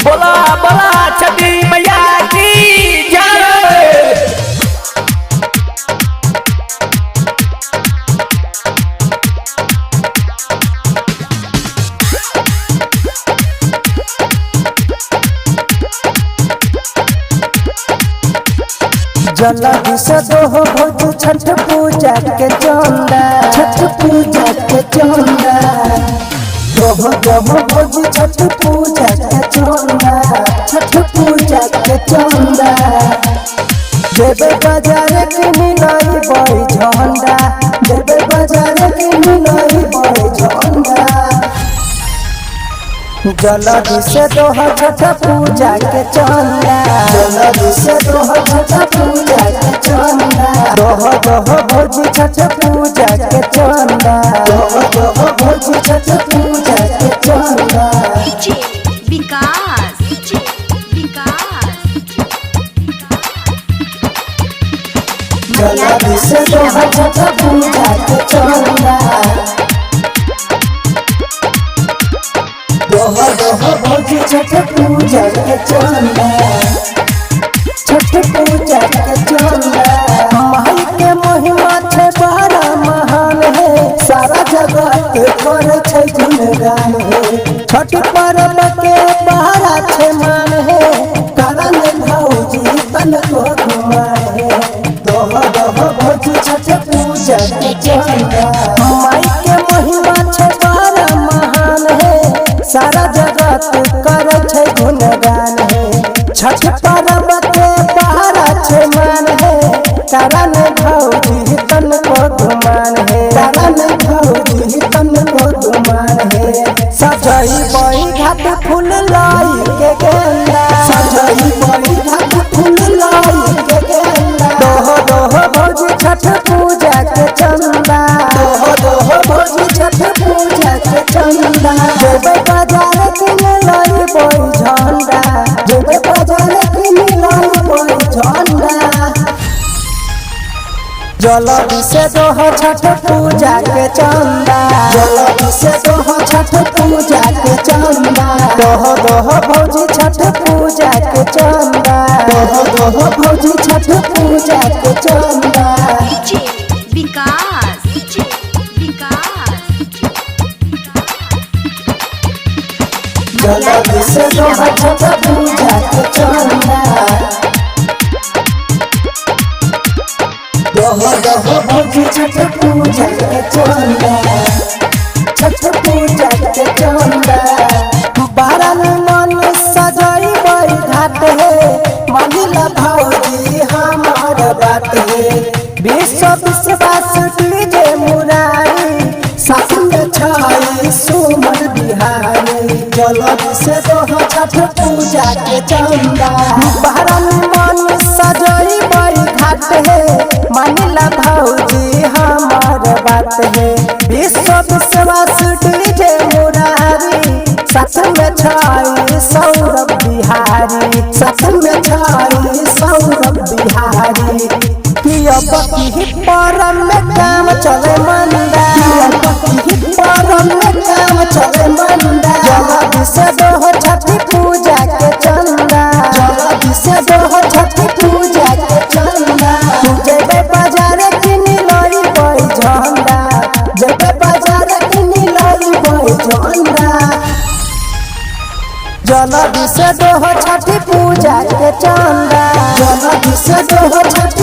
बोला बोला छठी मैया की जय। जल्दी से दो भोज छठ पूजा के चंदा, छठ पूजा के चंदा, दो भोज छठ पूजा के चंदा, छठ पूजा के चंदा। देवे बाजार के मिलाई बड़ी झंडा, देवे बाजार के मिलाई बड़ी झंडा। जल्दी से दो छठ पूजा के चंदा, जल्दी से दो छठ पूजा के चंदा, दो भोज छठ पूजा के चंदा, दो भोज छठ पूजा के चंदा। विकास जल्दी से दो छठ पूजा के चंदा, दो भोज छठ पूजा के चंदा, छठ पूजा के चंदा। माई के महिमा छे बड़ा महान है, सारा जगत करे छे गुणगान है। छठ पर्व के बड़ा छे मान है, करन भौजी तन को घुमान है। दो भोज छठ पूजा के चंदा। माई के महिमा छे बड़ा महान है, सारा जगत करे छे गुणगान है। छठ पर्व के बड़ा छे मान है, करन भौजी तन को घुमान है, करन भौजी तन को घुमान है। सजाई बई घाट फूल लाई के गेंदा, सजाई बई घाट फूल लाई के गेंदा। दो भोज छठ पूजा के चंदा, दो भोज छठ पूजा के चंदा। जेबे बाजार के मिलाई बई झंडा, जेबे बाजार के मिलाई बई झंडा। जल्दी से दो छठ पूजा के चंदा, जल्दी से दो छठ पूजा के चंदा। दो भोज छठ पूजा के चंदा, दो भोज छठ पूजा के चंदा। विकास जल्दी से दो छठ पूजा के चंदा, दो भोज छठ पूजा के चंदा, छठ पूजा के चंदा। बारन मन सजाई बड़ी घाट है, मानिला भौजी हमार बात है। विश्वास डीजे मुरारी, साथ में छाई सुमन बिहारी। जल्दी से दो छठ पूजा के चंदा। बारन मन सजाई बड़ी घाट है, मानिला भौजी हमार बात है। विश्वास डीजे मुरारी, साथ में छाई सौरभ बिहारी, साथ में छाई सौरभ बिहारी। पियबकी परम में काम चले मंदा, पियबकी परम में काम चले मंदा। जल्दी से दो छठ पूजा के चंदा, जल्दी से दो छठ पूजा के चंदा। जेबे बाजार के मिलाई बई झंडा, जेबे बाजार के मिलाई बई झंडा। जल्दी से दो छठ पूजा के चंदा, जल्दी से दो छठ